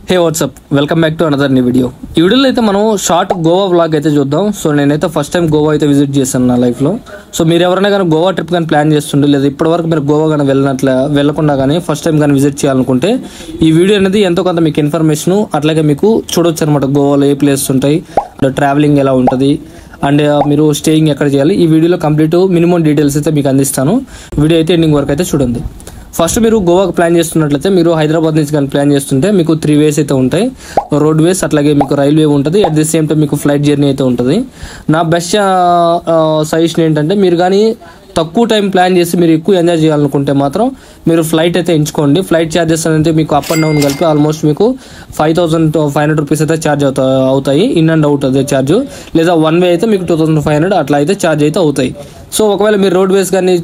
Hey WhatsApp welcome back to another new video. ఈ వీడియోలో అయితే మనం షార్ట్ గోవా వ్లాగ్ అయితే చూద్దాం. సో నేనైతే ఫస్ట్ టైం గోవా అయితే విజిట్ చేశాను నా లైఫ్లో. సో మీరు ఎవరైనా కానీ గోవా ట్రిప్ కానీ ప్లాన్ చేస్తుండే లేదా ఇప్పటివరకు మీరు గోవా కానీ వెళ్ళకుండా కానీ ఫస్ట్ టైం కానీ విజిట్ చేయాలనుకుంటే ఈ వీడియో అనేది ఎంతో కొంత మీకు ఇన్ఫర్మేషన్ అట్లాగే మీకు చూడొచ్చు అనమాట. గోవాలో ఏ ప్లేసెస్ ఉంటాయి, ట్రావెలింగ్ ఎలా ఉంటుంది అండ్ మీరు స్టేయింగ్ ఎక్కడ చేయాలి, ఈ వీడియోలో కంప్లీట్ మినిమం డీటెయిల్స్ అయితే మీకు అందిస్తాను. వీడియో అయితే ఎండింగ్ వరకు అయితే చూడండి. ఫస్ట్ మీరు గోవాకి ప్లాన్ చేస్తున్నట్లయితే మీరు హైదరాబాద్ నుంచి కానీ ప్లాన్ చేస్తుంటే మీకు 3 వేస్ అయితే ఉంటాయి. రోడ్ వేస్ అట్లాగే మీకు రైల్వే ఉంటుంది, అట్ ది సేమ్ టైం మీకు ఫ్లైట్ జర్నీ అయితే ఉంటుంది. నా బెస్ట్ సజెషన్ ఏంటంటే మీరు కానీ తక్కువ టైం ప్లాన్ చేసి మీరు ఎక్కువ ఎంజాయ్ చేయాలనుకుంటే మాత్రం మీరు ఫ్లైట్ అయితే ఎంచుకోండి. ఫ్లైట్ ఛార్జెస్ అనేది మీకు అప్ అండ్ డౌన్ కలిపి ఆల్మోస్ట్ మీకు 5,500 రూపీస్ అయితే ఛార్జ్ అవుతాయి. ఇన్ అండ్ అవుట్ అదే ఛార్జ్, లేదా వన్ వే అయితే మీకు 2,500 అట్లా అయితే ఛార్జ్ అయితే అవుతాయి. సో ఒకవేళ మీరు రోడ్ వేస్ కానీ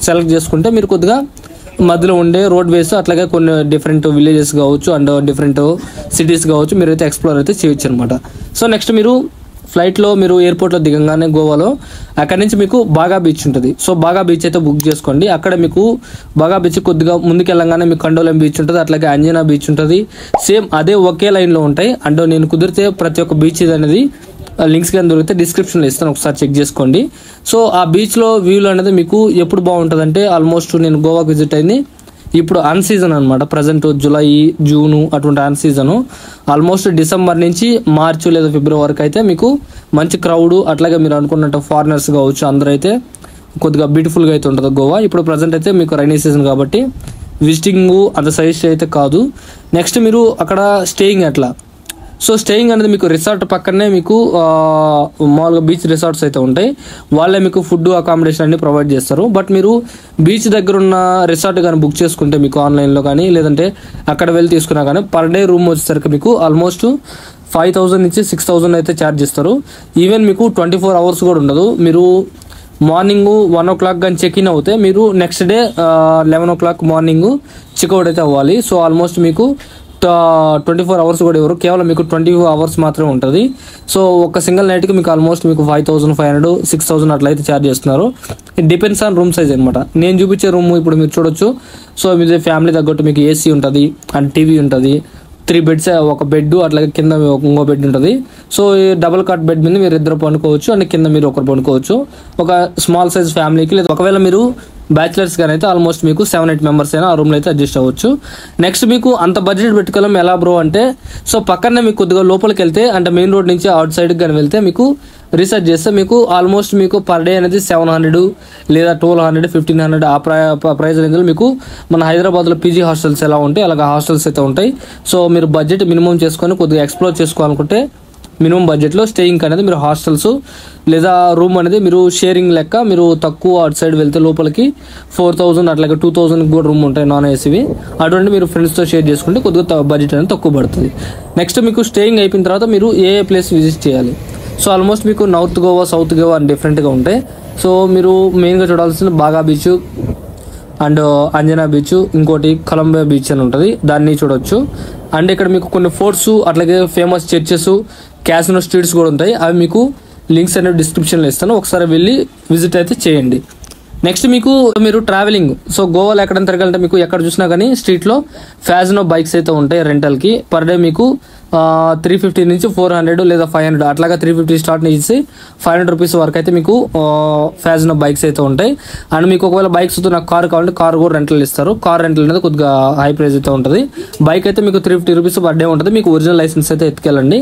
సెలెక్ట్ చేసుకుంటే మీరు కొద్దిగా మధ్యలో ఉండే రోడ్ వేస్ అట్లాగే కొన్ని డిఫరెంట్ విలేజెస్ కావచ్చు అండ్ డిఫరెంట్ సిటీస్ కావచ్చు మీరైతే ఎక్స్ప్లోర్ అయితే చేయొచ్చు అనమాట. సో నెక్స్ట్ మీరు ఫ్లైట్లో మీరు ఎయిర్పోర్ట్లో దిగంగానే గోవాలో అక్కడ నుంచి మీకు బాగా బీచ్ ఉంటుంది. సో బాగా బీచ్ అయితే బుక్ చేసుకోండి. అక్కడ మీకు బాగా బీచ్ కొద్దిగా ముందుకు వెళ్ళంగానే మీకు కండోలం బీచ్ ఉంటుంది, అట్లాగే అంజనా బీచ్ ఉంటుంది. సేమ్ అదే ఒకే లైన్లో ఉంటాయి. అండ్ నేను కుదిరితే ప్రతి ఒక్క బీచ్ అనేది లింక్స్ కానీ దొరికితే డిస్క్రిప్షన్లో ఇస్తాను, ఒకసారి చెక్ చేసుకోండి. సో ఆ బీచ్లో వ్యూలు అనేది మీకు ఎప్పుడు బాగుంటుంది అంటే ఆల్మోస్ట్ నేను గోవాకి విజిట్ అయింది ఇప్పుడు అన్ సీజన్ అనమాట. ప్రజెంట్ జూలై, జూను అటువంటి అన్ సీజను. ఆల్మోస్ట్ డిసెంబర్ నుంచి మార్చి లేదా ఫిబ్రవరి వరకు అయితే మీకు మంచి క్రౌడ్ అట్లాగే మీరు అనుకున్నట్టు ఫారినర్స్ కావచ్చు అందరూ అయితే కొద్దిగా బ్యూటిఫుల్గా అయితే ఉంటుంది గోవా. ఇప్పుడు ప్రజెంట్ అయితే మీకు రైనీ సీజన్ కాబట్టి విజిటింగ్ అంత సజెస్ట్ అయితే కాదు. నెక్స్ట్ మీరు అక్కడ స్టేయింగ్ ఎట్లా, సో స్టేయింగ్ అనేది మీకు రిసార్ట్ పక్కనే మీకు మామూలుగా బీచ్ రిసార్ట్స్ అయితే ఉంటాయి. వాళ్ళే మీకు ఫుడ్ అకామిడేషన్ అన్ని ప్రొవైడ్ చేస్తారు. బట్ మీరు బీచ్ దగ్గర ఉన్న రిసార్ట్ కానీ బుక్ చేసుకుంటే మీకు ఆన్లైన్లో కానీ లేదంటే అక్కడ వెళ్ళి తీసుకున్నా కానీ పర్ డే రూమ్ వచ్చేసరికి మీకు ఆల్మోస్ట్ 5,000 నుంచి 6,000 అయితే ఛార్జ్ ఇస్తారు. ఈవెన్ మీకు 24 hours కూడా ఉండదు. మీరు మార్నింగ్ 1 o'clock కానీ చెక్ ఇన్ అవుతే మీరు next day 11 o'clock morning checkout అయితే అవ్వాలి. సో ఆల్మోస్ట్ మీకు 24 hours కూడా ఎవరు, కేవలం మీకు 24 hours మాత్రమే ఉంటుంది. సో ఒక సింగిల్ నైట్కి మీకు ఆల్మోస్ట్ మీకు 5,500, 6,000 అట్లా అయితే ఛార్జ్ చేస్తున్నారు. It depends on room size అనమాట. నేను చూపించే రూమ్ ఇప్పుడు మీరు చూడొచ్చు. సో మీ ఫ్యామిలీ తగ్గట్టు మీకు ఏసీ ఉంటుంది అండ్ టీవీ ఉంటుంది, 3 beds, ఒక బెడ్ అట్లాగే కింద ఇంకో బెడ్ ఉంటుంది. సో ఈ డబుల్ కాట్ బెడ్ మీద మీరు 2 పడుకోవచ్చు అండ్ కింద మీరు 1 పడుకోవచ్చు. ఒక స్మాల్ సైజ్ ఫ్యామిలీకి, లేదా ఒకవేళ మీరు బ్యాచిలర్స్ కానీ అయితే ఆల్మోస్ట్ మీకు 7-8 మెంబర్స్ అయినా ఆ రూమ్లో అయితే అడ్జస్ట్ అవ్వచ్చు. నెక్స్ట్ మీకు అంత బడ్జెట్ పెట్టుకోలేం ఎలా బ్రో అంటే, సో పక్కనే మీకు కొద్దిగా లోపలికి వెళ్తే అంటే మెయిన్ రోడ్ నుంచి అవుట్ సైడ్కి కానీ వెళ్తే మీకు రీసెర్చ్ చేస్తే మీకు ఆల్మోస్ట్ మీకు పర్ డే అనేది 700 లేదా 1,200, 1,500 ఆ ప్రైస్ రేంజ్లో మీకు మన హైదరాబాద్లో పీజీ హాస్టల్స్ ఎలా ఉంటాయి అలాగే హాస్టల్స్ అయితే ఉంటాయి. సో మీరు బడ్జెట్ మినిమం చేసుకొని కొద్దిగా ఎక్స్ప్లోర్ చేసుకోవాలనుకుంటే మినిమం బడ్జెట్లో స్టేయింగ్ అనేది మీరు హాస్టల్స్ లేదా రూమ్ అనేది మీరు షేరింగ్ లెక్క మీరు తక్కువ అటు సైడ్ వెళ్తే లోపలికి 4,000 అట్లాగే 2,000 కూడా రూమ్ ఉంటాయి నాన్ ఏసీవి. అటువంటి మీరు ఫ్రెండ్స్తో షేర్ చేసుకుంటే కొద్దిగా బడ్జెట్ అనేది తక్కువ పడుతుంది. నెక్స్ట్ మీకు స్టేయింగ్ అయిపోయిన తర్వాత మీరు ఏ ప్లేస్ విజిట్ చేయాలి. సో ఆల్మోస్ట్ మీకు నార్త్ గోవా, సౌత్ గోవా అని డిఫరెంట్గా ఉంటాయి. సో మీరు మెయిన్గా చూడాల్సిన బాగా బీచ్ అండ్ అంజనా బీచ్, ఇంకోటి కొలంబియా బీచ్ అని ఉంటుంది, దాన్ని చూడొచ్చు. అండ్ ఇక్కడ మీకు కొన్ని ఫోర్ట్స్ అట్లాగే ఫేమస్ చర్చెస్, క్యాసినో స్ట్రీట్స్ కూడా ఉంటాయి. అవి మీకు లింక్స్ అనేవి డిస్క్రిప్షన్లో ఇస్తాను, ఒకసారి వెళ్ళి విజిట్ అయితే చేయండి. నెక్స్ట్ మీకు మీరు ట్రావెలింగ్, సో గోవాలో ఎక్కడ తిరగాలంటే మీకు ఎక్కడ చూసినా కానీ స్ట్రీట్లో ఫ్యాజినో బైక్స్ అయితే ఉంటాయి రెంటల్కి. పర్ డే మీకు 350 నుంచి 400 లేదా 500 అట్లాగా 350 స్టార్ట్ నుంచి 500 రూపీస్ వరకు అయితే మీకు ఫ్యాజినో బైక్స్ అయితే ఉంటాయి. అండ్ మీకు ఒకవేళ బైక్స్ నాకు కార్ కావాలంటే కార్ కూడా రెంటల్ ఇస్తారు. కార్ రెంటల్ అనేది కొద్దిగా హై ప్రైస్ అయితే ఉంటుంది. బైక్ అయితే మీకు 350 రూపీస్ పర్ డే ఉంటుంది. మీకు ఒరిజినల్ లైసెన్స్ అయితే ఎత్తుకెళ్ళండి.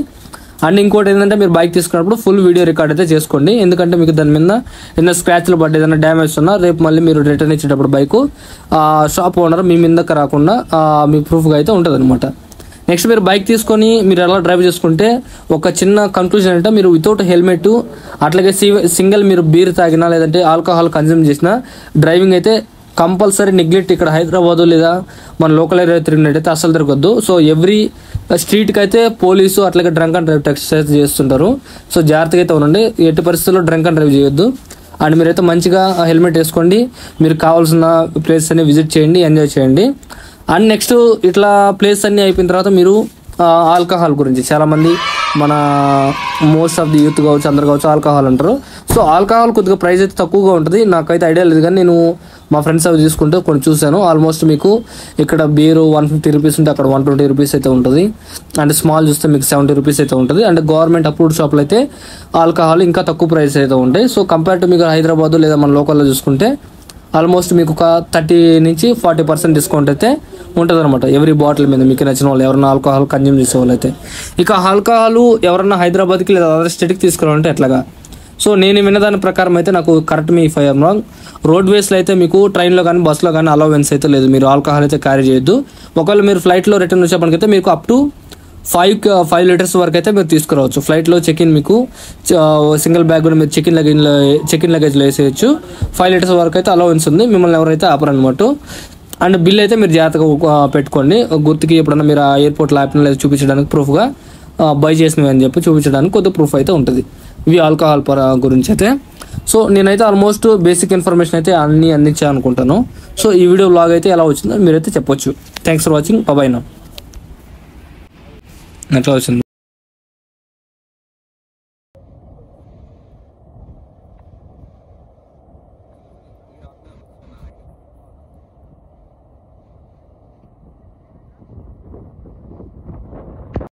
అండ్ ఇంకోటి ఏంటంటే మీరు బైక్ తీసుకున్నప్పుడు ఫుల్ వీడియో రికార్డ్ అయితే చేసుకోండి. ఎందుకంటే మీకు దాని మీద ఏదైనా స్క్రాచ్లు పడ్డ ఏదైనా డ్యామేజ్ ఉన్నా రేపు మళ్ళీ మీరు రిటర్న్ ఇచ్చేటప్పుడు బైక్ షాప్ ఓనర్ మీ మీదకి రాకుండా మీ ప్రూఫ్గా అయితే ఉంటుంది అనమాట. నెక్స్ట్ మీరు బైక్ తీసుకొని మీరు ఎలా డ్రైవ్ చేసుకుంటే ఒక చిన్న కన్క్లూజన్ అంటే మీరు వితౌట్ హెల్మెట్ అట్లాగే సింగిల్ మీరు బీర్ తాగినా లేదంటే ఆల్కహాల్ కన్జ్యూమ్ చేసినా డ్రైవింగ్ అయితే కంపల్సరీ నెగ్లెక్ట్. ఇక్కడ హైదరాబాదు లేదా మన లోకల్ ఏరియా తిరిగినట్టయితే అసలు తిరగద్దు. సో ఎవ్రీ స్ట్రీట్కి అయితే పోలీసు అట్లాగే డ్రంక్ అండ్ డ్రైవ్ ఎక్సర్సైజ్ చేస్తుంటారు. సో జాగ్రత్తగా అయితే ఉండండి, ఎట్టి పరిస్థితుల్లో డ్రంక్ అండ్ డ్రైవ్ చేయొద్దు. అండ్ మీరైతే మంచిగా హెల్మెట్ వేసుకోండి. మీరు కావాల్సిన ప్లేస్ అన్ని విజిట్ చేయండి, ఎంజాయ్ చేయండి. అండ్ నెక్స్ట్ ఇట్లా ప్లేస్ అన్నీ అయిపోయిన తర్వాత మీరు ఆల్కహాల్ గురించి చాలామంది మన మోస్ట్ ఆఫ్ ది యూత్ కావచ్చు, అందరు కావచ్చు ఆల్కహాల్ అంటారు. సో ఆల్కహాల్ కొద్దిగా ప్రైస్ అయితే తక్కువగా ఉంటుంది, నాకైతే ఐడియా లేదు కానీ నేను మా ఫ్రెండ్స్ అవి తీసుకుంటే కొన్ని చూశాను. ఆల్మోస్ట్ మీకు ఇక్కడ బీరు 150 రూపీస్ ఉంటే అక్కడ 120 రూపీస్ అయితే ఉంటుంది. అండ్ స్మాల్ చూస్తే మీకు 70 రూపీస్ అయితే ఉంటుంది. అండ్ గవర్నమెంట్ అప్రూవ్డ్ షాప్లో అయితే ఆల్కహాల్ ఇంకా తక్కువ ప్రైస్ అయితే ఉంటాయి. సో కంపేర్ టు మీకు హైదరాబాద్ లేదా మన లోకల్లో చూసుకుంటే ఆల్మోస్ట్ మీకు ఒక 30 నుంచి 40% డిస్కౌంట్ అయితే ఉంటుంది అనమాట ఎవ్రీ బాటిల్ మీద. మీకు నచ్చిన వాళ్ళు ఎవరైనా ఆల్కహాల్ కన్జ్యూమ్ చేసే వాళ్ళు అయితే. ఇక ఆల్కహాల్ ఎవరన్నా హైదరాబాద్కి లేదా అదర్ స్టేట్కి తీసుకురావాలంటే ఎట్లాగా? సో నేను విన్నదాని ప్రకారం అయితే నాకు కరెక్ట్ మీ ఫైవ్ రాంగ్, రోడ్ వేస్లో అయితే మీకు ట్రైన్లో కానీ బస్సులో కానీ అలవెన్స్ అయితే లేదు, మీరు ఆల్కహాల్ అయితే క్యారీ చేయొద్దు. ఒకవేళ మీరు ఫ్లైట్లో రిటర్న్ వచ్చేప్పటికైతే మీకు అప్ టు 5 లీటర్స్ వరకు అయితే మీరు తీసుకురావచ్చు. ఫ్లైట్లో చెక్ ఇన్ మీకు సింగిల్ బ్యాగ్ కూడా మీరు చెక్ ఇన్ లగేజ్లో వేసేయచ్చు. 5 లీటర్స్ వరకు అయితే అలవెన్స్ ఉంది, మిమ్మల్ని ఎవరైతే ఆపరనమాట. అండ్ బిల్ అయితే మీరు జాగ్రత్తగా పెట్టుకోండి, గుర్తుకి ఎప్పుడన్నా మీరు ఆ ఎయిర్పోర్ట్లో యాప్ని లేదా చూపించడానికి ప్రూఫ్గా బై చేసినవి అని చెప్పి చూపించడానికి కొద్దిగా ప్రూఫ్ అయితే ఉంటుంది. ఇవి ఆల్కహాల్ గురించి అయితే. సో నేనైతే ఆల్మోస్ట్ బేసిక్ ఇన్ఫర్మేషన్ అయితే అన్నీ అందించాను అనుకుంటాను. సో ఈ వీడియో బ్లాగ్ అయితే ఎలా వచ్చిందో మీరైతే చెప్పొచ్చు. Thanks for watching. బాయ్. ఎట్లా వచ్చింది?